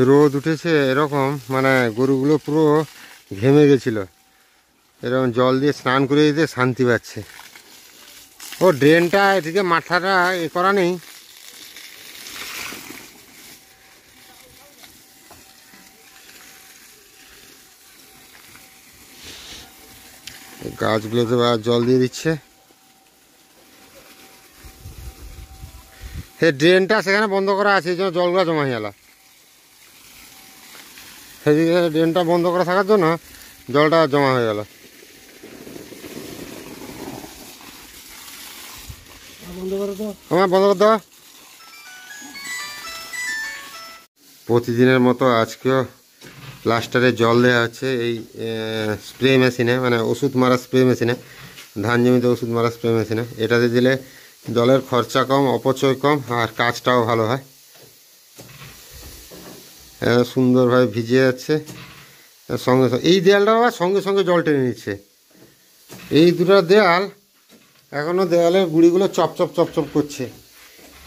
রোদ উঠেছে এরকম, মানে গরুগুলো পুরো ঘেমে গেছিল, এরকম জল দিয়ে স্নান করে দিতে শান্তি পাচ্ছে। ও ড্রেনটা এদিকে মাথাটা এ করা নেই। গাছগুলোতে জল দিয়ে দিচ্ছে। সে ড্রেনটা সেখানে বন্ধ করা আছে, এই জন্য জলগুলো জমা হয়ে গেল। সেদিকে ড্রেনটা বন্ধ করা থাকার জন্য জলটা জমা হয়ে গেল। আমার বন্ধ করে দাও। প্রতিদিনের মতো আজকেও প্লাস্টারে জল দেওয়া হচ্ছে এই স্প্রে মেশিনে, মানে ওষুধ মারা স্প্রে মেশিনে, ধান জমিতে ওষুধ মারা স্প্রে মেশিনে। এটাতে দিলে জলের খরচা কম, অপচয় কম, আর কাজটাও ভালো হয়। সুন্দরভাবে ভিজে যাচ্ছে সঙ্গে সঙ্গে। এই দেয়ালটা আবার সঙ্গে সঙ্গে জল টেনে নিচ্ছে। এই দুটো দেয়াল এখনও দেয়ালের গুঁড়িগুলো চপচপ চপচপ করছে,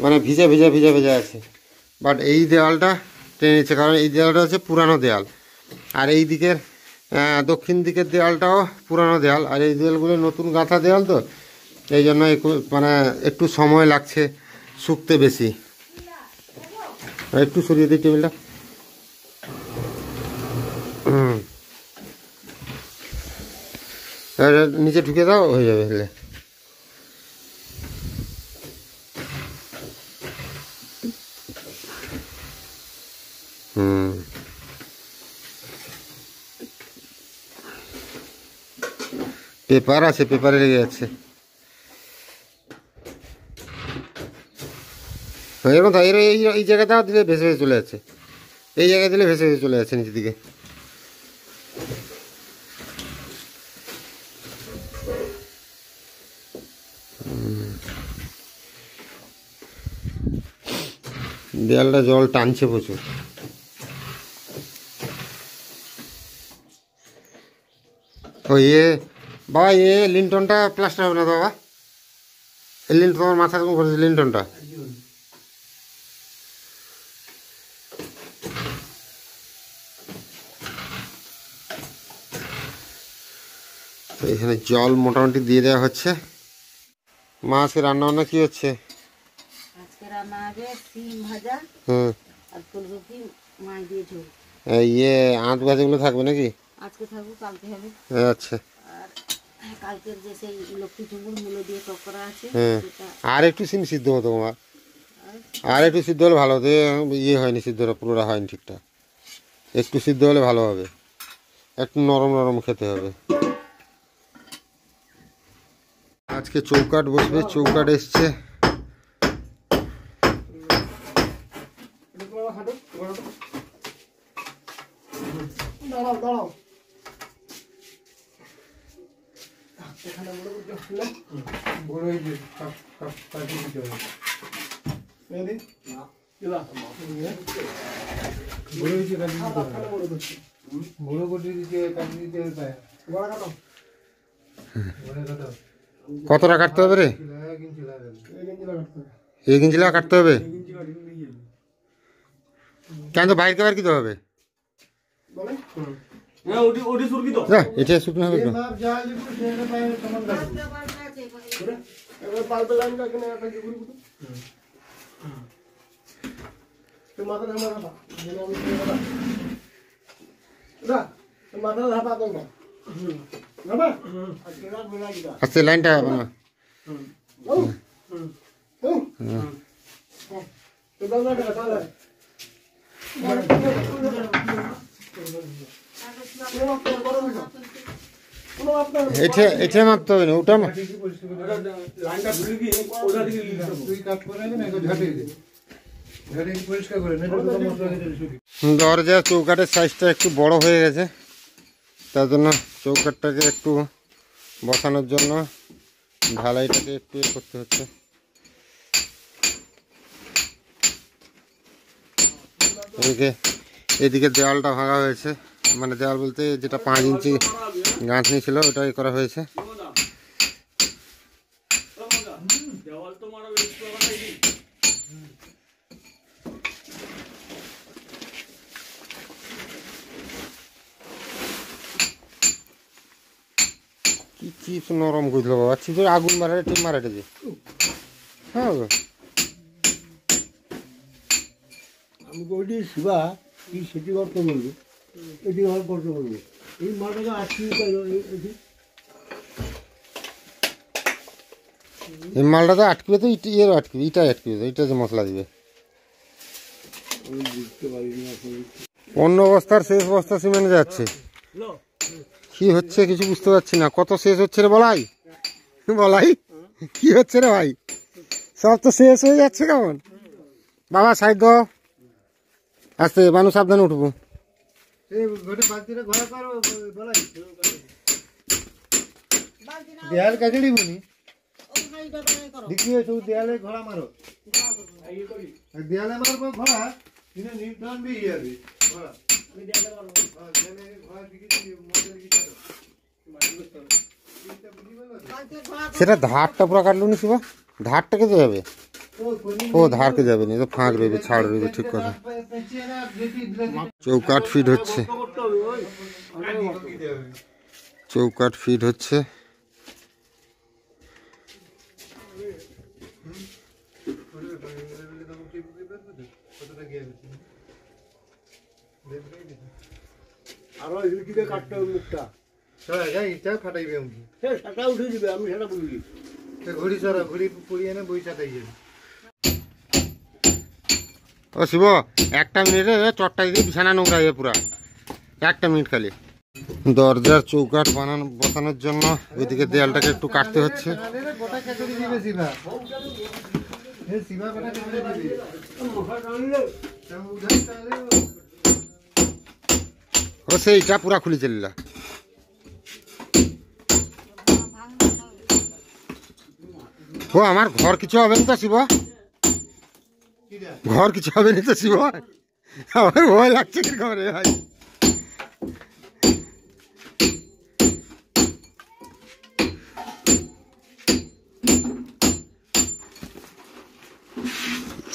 মানে ভিজা ভিজা ভিজা ভিজা আছে। বাট এই দেওয়ালটা টেনে নিচ্ছে, কারণ এই দেওয়ালটা হচ্ছে পুরানো দেওয়াল, আর এই দিকের দক্ষিণ দিকের দেওয়ালটাও পুরানো দেওয়াল, আর এই দেওয়ালগুলো নতুন গাঁথা দেওয়াল, তো এই জন্য মানে একটু সময় লাগছে শুকতে বেশি। একটু সরিয়ে দিই টেবিলটা। নিচে ঢুকে দাও, হয়ে যাবে। হলে পেপার আছে, পেপারে লেগে যাচ্ছে। এরকম তো এই জায়গাটাও দিলে ভেসে ভেসে চলে যাচ্ছে, এই জায়গায় দিলে ভেসে ভেসে চলে যাচ্ছে নিচের দিকে। দেয়ালটা জল টানছে প্রচুর। ও বাবা, লিন্টনটা প্লাস্টার হবে না তো বাবা? এই লিন্টন তোমার মাথার কম করেছে লিন্টনটা। তো এখানে জল মোটামুটি দিয়ে দেওয়া হচ্ছে। মা আজকে রান্না বান্না কি হচ্ছে? আজকে রান্না হবে সিম ভাজা আর ফুলকপি মাছ দিয়ে ঝোল। আঁত ভাজাগুলো থাকবে নাকি? আজকে থাকবে, কালকে হবে। আচ্ছা। আর কালকের যে সেই লক্ষ্মী ঝুমুর মূলো দিয়ে টক করা আছে। আর একটু সিম সিদ্ধ হতো আমার, আর একটু সিদ্ধ হলে ভালো হতো। হয়নি সিদ্ধটা, পুরোটা হয়নি ঠিকঠাক। একটু সিদ্ধ হলে ভালো হবে, একটু নরম নরম খেতে হবে। আজকে চৌকাঠ বসবে, চৌকাঠ এসছে। কতটা কাটতে হবে রে? 1 ইঞ্চি লাগা কাটতে হবে। কেন তো বাইরে কাবার কি হবে? এটা শুকনো হবে। আচ্ছা, লাইনটা এটা মাপতে হবে না, ওটা দরজা চৌকাঠের সাইজটা একটু বড় হয়ে গেছে, তার জন্য চৌকাঠটাকে একটু বসানোর জন্য ঢালাইটাকে একটু করতে হচ্ছে। এদিকে দেওয়ালটা ভাঙা হয়েছে, মানে দেওয়াল বলতে যেটা 5 ইঞ্চি গাঁথনি ছিল ওটাই করা হয়েছে। চিপস নরম করে দিল বাবা, চিপসের আগুন মারা টিপ মারা যে। হ্যাঁ আমি ওইটি শিবা কি সেটি করতে বলবো, এটি ঘর করতে বলবো, এই মাটাকে আটকে এই মালটা তো আটকবে, তো এর আটকবে, এটাই আটকবে, এটা যে মশলা দিবে। বুঝতে পারিনি আসলে। অন্য বস্তার শেষ বস্তা সিমেন্ট যাচ্ছে, কি হচ্ছে কিছু বুঝতে পারছি না। কত শেষ হচ্ছে রে বলাই, বলাই কি হচ্ছে রে ভাই, সব তো শেষ হয়ে যাচ্ছে কেমন। বাবা সাইড দাও, আস্তে মানুষ সাবধানে উঠবো। দেয়াল কাজড়ি বনি দেখিয়ে সব দেয়ালে ঘোড়া মারো, দেয়ালে মারবো ঘোড়া কিন্তু নিউটন বি যাবে ঘোড়া। সেটা ধারটা পুরো কাটলো নি শিবা, ধারটা কেটে যাবে। ও ধারকে যাবে না, তো ফাঁক রইবে, ছাড় রইবে, ঠিক কথা। চৌকাঠ ফিট হচ্ছে, চৌকাঠ ফিট হচ্ছে। আরো এদিকে কাটতে হবে মুখটা, ফাটাইবে সেটা উঠে দিবে, আমি সেটা বলি ঘড়ি সারা ঘড়ি পুড়িয়ে এনে বই সাটাই যাবে। ও শিব, একটা মিনিটে চটটা দিয়ে বিছানা নোংরা হয়ে পুরা, একটা মিনিট খালি। দরজার চৌকাঠ বানানো বসানোর জন্য ওইদিকে দেয়ালটাকে একটু কাটতে হচ্ছে। ও সেইটা পুরা খুলে চলিলা। ও আমার ঘর কিছু হবে না তো শিব, ঘর কিছু হবে না তো শিব, আমার ভয় লাগছে কিরকম রে ভাই।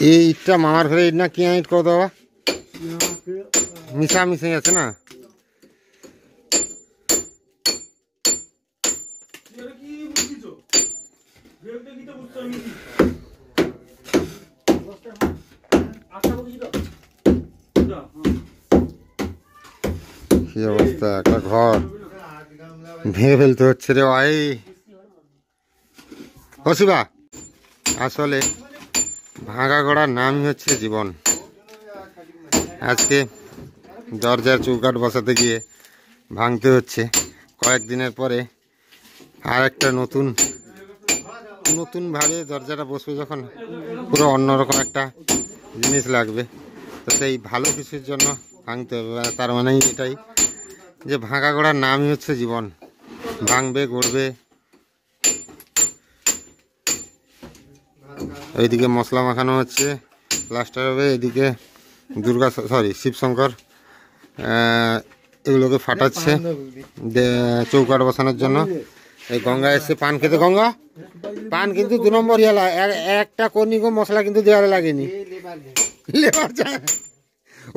এই ইটটা মামার ঘরে ইট না কি ইট করে দেওয়া, মিশা মিশাই আছে না। কি অবস্থা, একটা ঘর ভেঙে ফেলতে হচ্ছে রে ভাই। ও শিবা, আসলে ভাঙা গড়ার নামই হচ্ছে জীবন। আজকে দরজার চৌকাঠ বসাতে গিয়ে ভাঙতে হচ্ছে, কয়েকদিনের পরে আর একটা নতুনভাবে দরজাটা বসবে যখন, পুরো অন্যরকম একটা জিনিস লাগবে। তো সেই ভালো কিছুর জন্য ভাঙতে হবে, তার মানে এটাই যে ভাঙা গড়ার নামই হচ্ছে জীবন, ভাঙবে গড়বে। এইদিকে মশলা মাখানো হচ্ছে, প্লাস্টার হবে, এদিকে শিবশঙ্কর এগুলোকে ফাটাচ্ছে চৌকাঠ বসানোর জন্য। এই গঙ্গা এসছে পান খেতে, গঙ্গা পান কিন্তু 2 নম্বর ইয়ালা, একটা কর্নিক মশলা কিন্তু দেওয়ালে লাগেনি। লেবার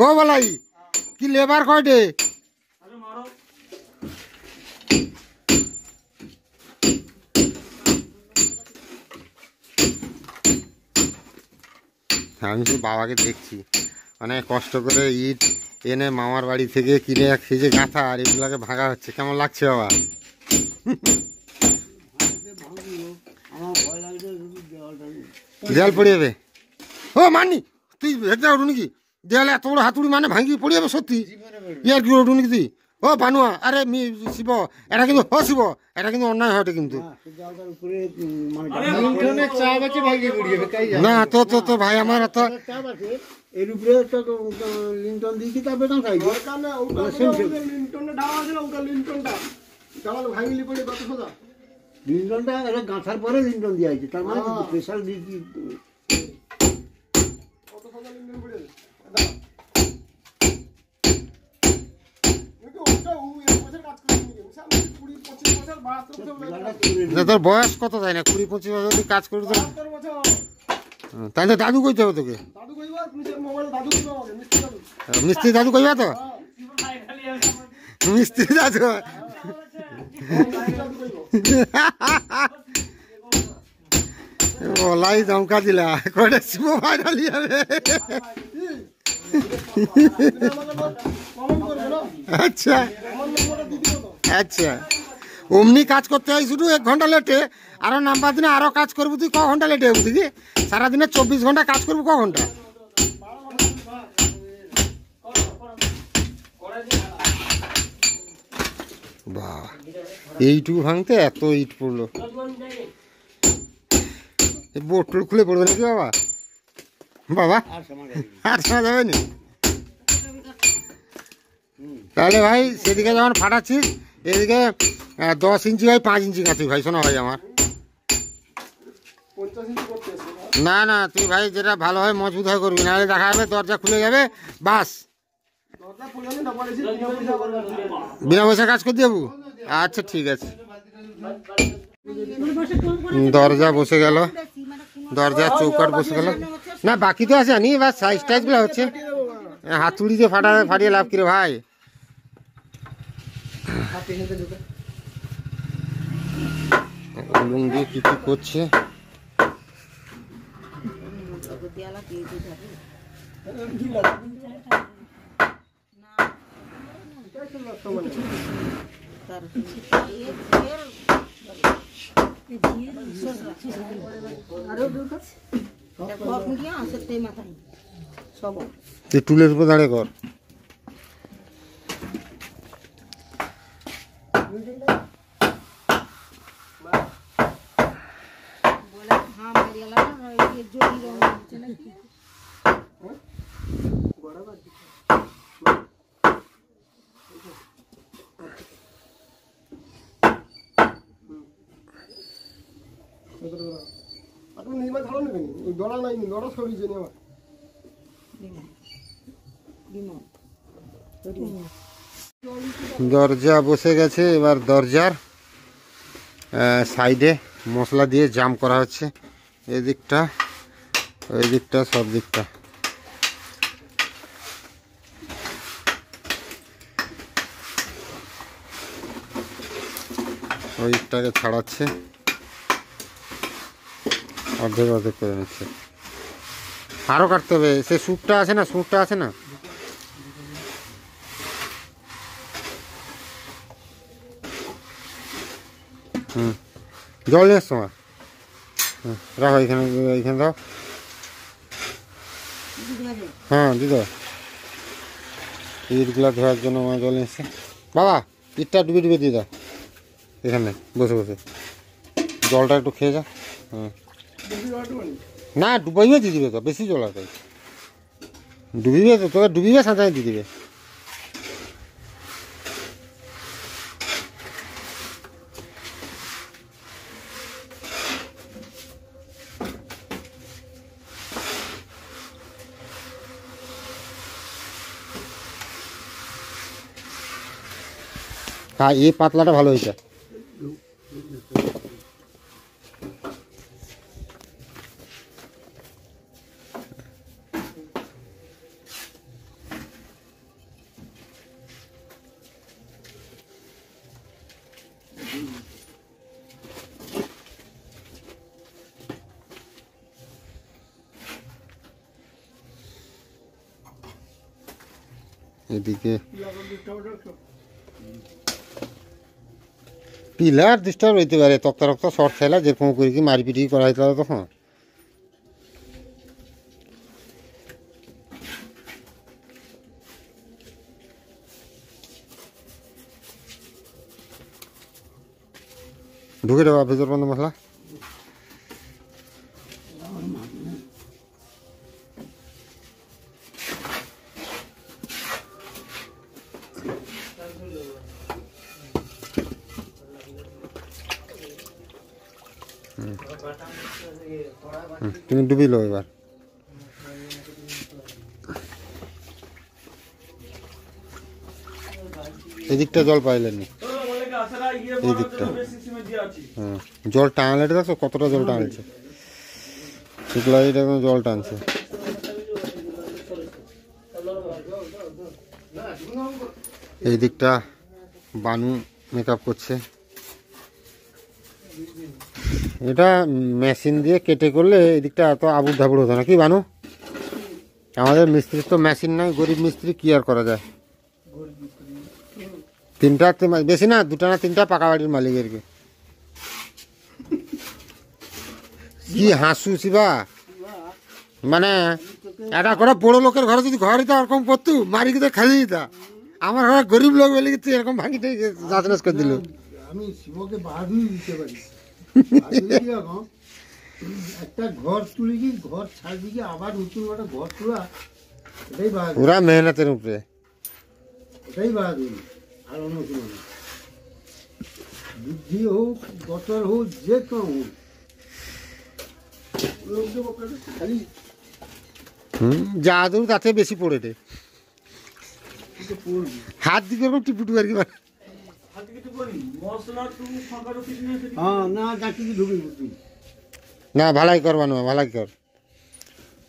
ও বলাই কি লেবার কয়টে, আমি তো বাবাকে দেখছি অনেক কষ্ট করে ইট এনে মামার বাড়ি থেকে কিনে খেয়ে গাঁথা, আর এগুলাকে ভাঙা হচ্ছে। কেমন লাগছে বাবা? দেয়াল পড়ে যাবে। ও মানি তুই হেঁটে ওঠু নাকি, দেয়ালে এত বড় হাতুড়ি মানে ভাঙি পড়ে যাবে সত্যি, ইয়ার কি ওঠু নাকি তুই? ও বানুয়া, আরে শিব এটা কিন্তু, ও শিব এটা কিন্তু অন্যায় হয় কিন্তু। না তো তো তো ভাই আমার তো এর উপরে লিন্টন দিয়ে কি তার বেতন খাইবে, লিন্টনটা এটা গাঁথার পরে লিন্টন দিয়ে আছে, তার মানে স্পেশাল দিয়ে তোর বয়স কত তাই না, 20-25 বছর যদি কাজ করি তো তাই তো দাদু কইতে হবে তোকে, মিস্ত্রি দাদু কইবা তো, মিস্ত্রি দাদু ওলাই দমকা দিলা কয়টা সিমো ফাইনালি হবে। আচ্ছা আচ্ছা, অমনি কাজ করতে হয় শুধু 1 ঘন্টা লেটে, আরো নাম্বার দিনে আরো কাজ করবো, তুই ক ঘন্টা লেটে হবো দিদি? সারাদিনে 24 ঘন্টা কাজ করবো, ক ঘন্টা? বাহ, এইটুকু ভাঙতে এত ইট পড়লো। বোর্ড খুলে পড়বে নাকি বাবা? বাবা আর শোনা যাবে নি? তাহলে ভাই সেদিকে যখন ফাটাচ্ছিস এদিকে 10 ইঞ্চি ভাই 5 ইঞ্চি কাছি ভাই, শোনা ভাই আমার। না না, তুই ভাই যেটা ভালো হয় মজবুত হয় করবি, নাহলে দেখা যাবে দরজা খুলে যাবে, বাস বিনা পয়সা কাজ করতে যাবো। আচ্ছা ঠিক আছে, দরজা বসে গেল, দরজা চৌকাট বসে গেল। না বাকি তো আছে, আনি বাস সাইজ টাইজগুলো হচ্ছে। হাতুড়ি দিয়ে ফাটিয়ে লাভ কিরে ভাই? লুঙ্গি কি কি করছে? টুলের উপর দাঁড়িয়ে কর। দরজা বসে গেছে, এবার দরজার সাইডে মশলা দিয়ে জাম করা হচ্ছে, এদিকটা ওই দিকটা সব দিকটা। ওই দিকটাকে ছাড়াচ্ছে, অর্ধেক অর্ধেক করে নিচ্ছে। আরও কাটতে হবে, সে সুটটা আছে না, সুটটা আছে না। জল নিয়ে আসছো মা, রাখো এখানে, এইখানে দাও। হ্যাঁ দিদি, ইটগুলা ধোয়ার জন্য মা জল নিয়ে এসছে। বাবা ইটটা ডুবে ডুবে দিয়ে দাও এখানে বসে বসে, জলটা একটু খেয়ে যা। হ্যাঁ না ডুবাইবে দিয়ে দিবে তো, বেশি জল আছে ডুবিবে তো, তোকে ডুবিবে সাঁতারে দিয়ে দিবে। হ্যাঁ এই পাতলাটা ভালো হয়েছে। এদিকে পিলার ডিস্টার্ব হইতে পারে, তক্তা রক্তা শর্ট খেলা যেরকম করে কি মারপিটি করা হইতে পারে, তখন ঢুকে দেওয়া ভেতর বন্ধ মশলা। তুমি ডুবিল এবার। এদিকটা জল পাইলেনি, এই দিকটা হ্যাঁ জল টানলে দেখো কতটা জল টানছে, শুক্লা এখন জল টানছে। এই দিকটা বানু মেকআপ করছে, এটা মেশিন দিয়ে কেটে করলে এদিকটা এত আবুর ধাবুর হতো না, কি বানু? আমাদের মিস্ত্রির তো মেশিন নাই, গরিব মিস্ত্রি, কি আর করা যায়? তিনটা বেশি না, দুটা না তিনটা পাকা বাড়ির মালিকের কি হাসু শিবা, মানে এটা করে বড় লোকের ঘরে যদি ঘর দিতে ওরকম করতু মারি কিন্তু খাইয়ে দিতা। আমার ঘরে গরিব লোক বলে তুই এরকম ভাঙি যাচনাচ করে দিল। আমি শিবকে বাহাদুরি দিতে পারি। একটা ঘর তুলি কি ঘর ছাড়বি কি আবার নতুন একটা ঘর তোলা, এটাই বাহাদুরি, পুরা মেহনতের উপরে, এটাই বাহাদুরি। আর অন্য কোনো না। বুদ্ধি হোক, বছর হোক, যে কেউ হোক, খালি জাদু তাতে বেশি পড়ে রে, হাত দিকে ওরকম টিপুটু আর কি। হ্যাঁ না যাচ্ছি কি ঢুকি বুদ্ধি। না ভালাই কর বানু, ভালাই কর।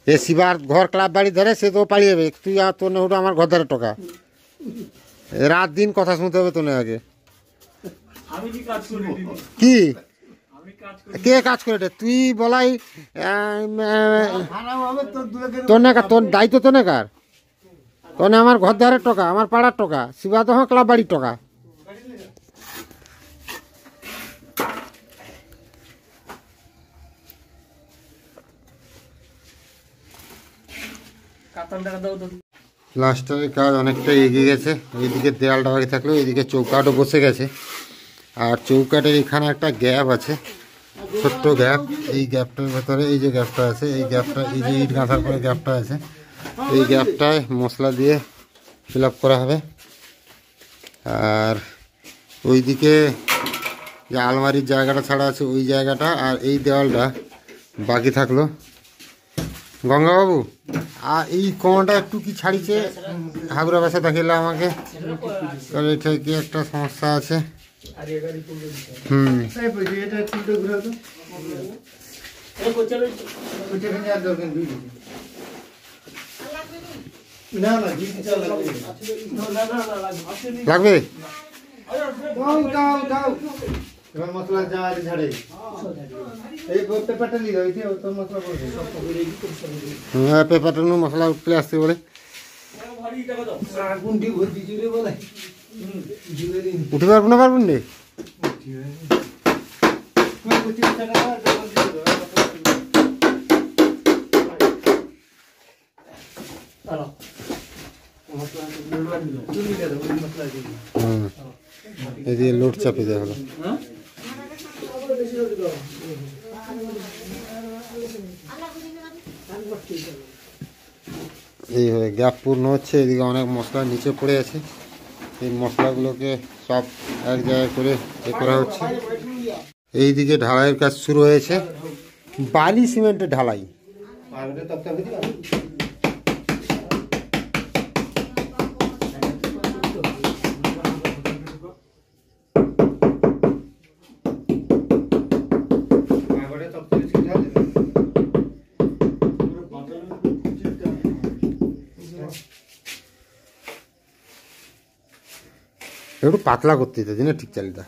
এ শিবার ঘর ক্লাব বাড়ি ধরে সে তো পালিয়ে যাবে, তুই আর তোর ওটা আমার ঘর ধরে টাকা রাত দিন কথা শুনতে হবে তোর আগে। কি কে কাজ করে রে? তুই বলাই তোর না তোর দায়িত্ব তো না কার, তোর আমার ঘর ধারের টাকা, আমার পাড়ার টাকা, শিবা তো ক্লাব বাড়ির টাকা। প্লাস্টারের কাজ অনেকটা এগিয়ে গেছে, এইদিকে দেয়ালটা বাকি থাকলেও এইদিকে চৌকাটও বসে গেছে। আর চৌকাটের এখানে একটা গ্যাপ আছে, ছোট্ট গ্যাপ, এই গ্যাপটার ভেতরে এই যে গ্যাপটা আছে, এই গ্যাপটা, এই যে ইট গাঁথার পরে গ্যাপটা আছে, এই গ্যাপটায় মশলা দিয়ে ফিল আপ করা হবে। আর ওইদিকে যে আলমারির জায়গাটা ছাড়া আছে ওই জায়গাটা আর এই দেওয়ালটা বাকি থাকলো। গঙ্গাবাবু আর এই কোণটা একটু কি ছাড়িছে, হাগুড়া বাসা দেখিলে আমাকে, কারণ এটা কি একটা সমস্যা আছে। লাগবে মশলা ঝাড়ে পেপারটা মশলা উঠলে আসতে বলে উঠে পারবো না, পারবেন রে? এদিকে লোড চাপিয়ে দেওয়া হলো। এইভাবে গ্যাপ পূর্ণ হচ্ছে, এদিকে অনেক মশলা নিচে পড়ে আছে, এই মশলাগুলোকে সব এক জায়গায় করে এ করা হচ্ছে। এইদিকে ঢালাইয়ের কাজ শুরু হয়েছে, বালি সিমেন্টের ঢালাই। একটু পাতলা করতে দিতে দিন, ঠিক চালিটা।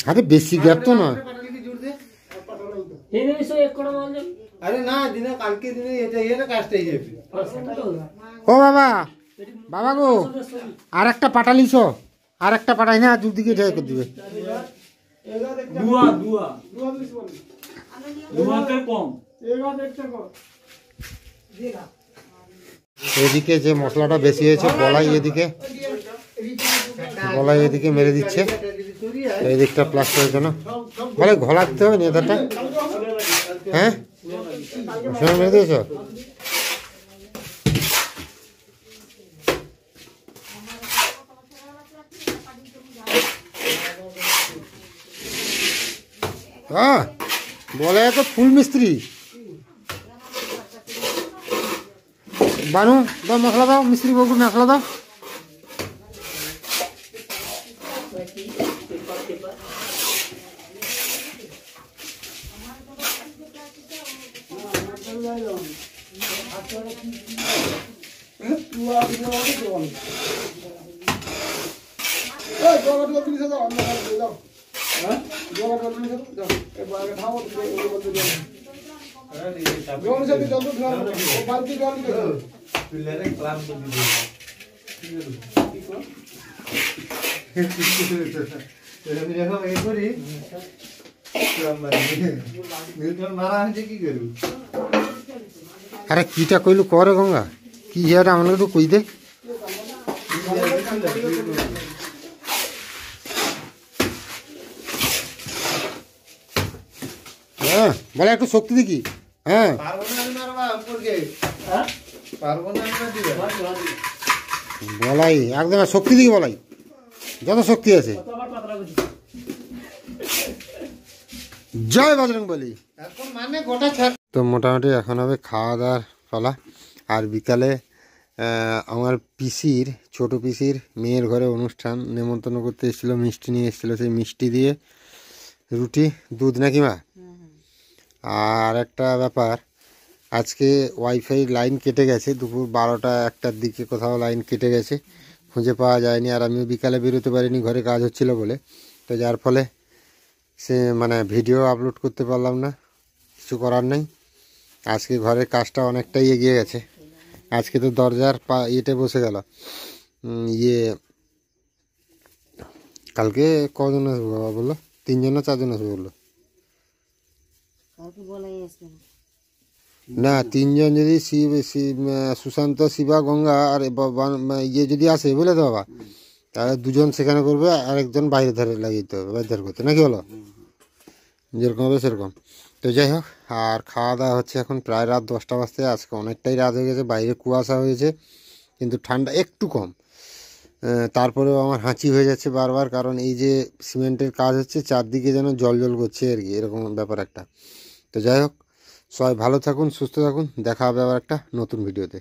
আরে বেশি গ্যাপ তো না। আরে না দিনে কালকে দিনে এটা কাজটা হয়ে যাবে। ও বাবা, বাবা গো, আর একটা পাঠালিস, আর একটা পাঠাই না, দুদিকে ঢেকে করে দিবে। এদিকে যে মশলাটা বেশি হয়েছে বলাই এদিকে মেরে দিচ্ছে, এই দিকটা প্লাস্টারের জন্য বলে ঘোলা দিতে হবে নেতাটা। হ্যাঁ মেরে দিয়েছ? হ্যাঁ বলে তো ফুল মিস্ত্রি। বানু দাও মশলা দাও, মিস্ত্রি বাবু মশলা দাও। আরে কিটা কইলু করে গঙ্গা কি হিয়ারে আমাকে তো কই দে হ্যাঁ বলে একটু শক্তি দেখি হ্যাঁ বলাই একদম শক্তি দিকে বলাই যত শক্তি আছে জয় বজরংবলী। এখন মানে গোটা তো মোটামুটি এখন হবে খাওয়া দাওয়ার পালা। আর বিকালে আমার পিসির ছোট পিসির মেয়ের ঘরে অনুষ্ঠান, নেমন্তন্ন করতে এসেছিলো, মিষ্টি নিয়ে এসেছিলো, সেই মিষ্টি দিয়ে রুটি দুধ নাকি মা। আর একটা ব্যাপার, আজকে ওয়াইফাই লাইন কেটে গেছে, দুপুর 12টা 1টার দিকে কোথাও লাইন কেটে গেছে, খুঁজে পাওয়া যায়নি। আর আমিও বিকালে বেরোতে পারিনি, ঘরে কাজ হচ্ছিল বলে, তো যার ফলে সে মানে ভিডিও আপলোড করতে পারলাম না, কিছু করার নেই। আজকে ঘরের কাজটা অনেকটাই এগিয়ে গেছে। আজকে তো দরজার ইয়েতে বসে গেল ইয়ে। কালকে কজন আসবে বাবা বললো? 3 জন না 4 জন আসবে বললো না। 3 জন যদি সুশান্ত, শিবা, গঙ্গা আর ইয়ে যদি আসে বুঝলে তো বাবা, তাহলে 2 জন সেখানে করবে, আর একজন বাইরে ধারে লাগিয়ে দিতে হবে, বাইরে ধারে করতে নাকি বলো, যেরকম হবে সেরকম। তো যাই হোক, আর খাওয়া দাওয়া হচ্ছে এখন প্রায় রাত 10টা বাজতে। আজকে অনেকটাই রাত হয়ে গেছে, বাইরে কুয়াশা হয়েছে কিন্তু ঠান্ডা একটু কম। তারপরেও আমার হাঁচি হয়ে যাচ্ছে বারবার, কারণ এই যে সিমেন্টের কাজ হচ্ছে, চারদিকে যেন জল জল করছে আর কি, এরকম ব্যাপার একটা। তো যাই হোক, সবাই ভালো থাকুন, সুস্থ থাকুন, দেখা হবে আবার একটা নতুন ভিডিওতে।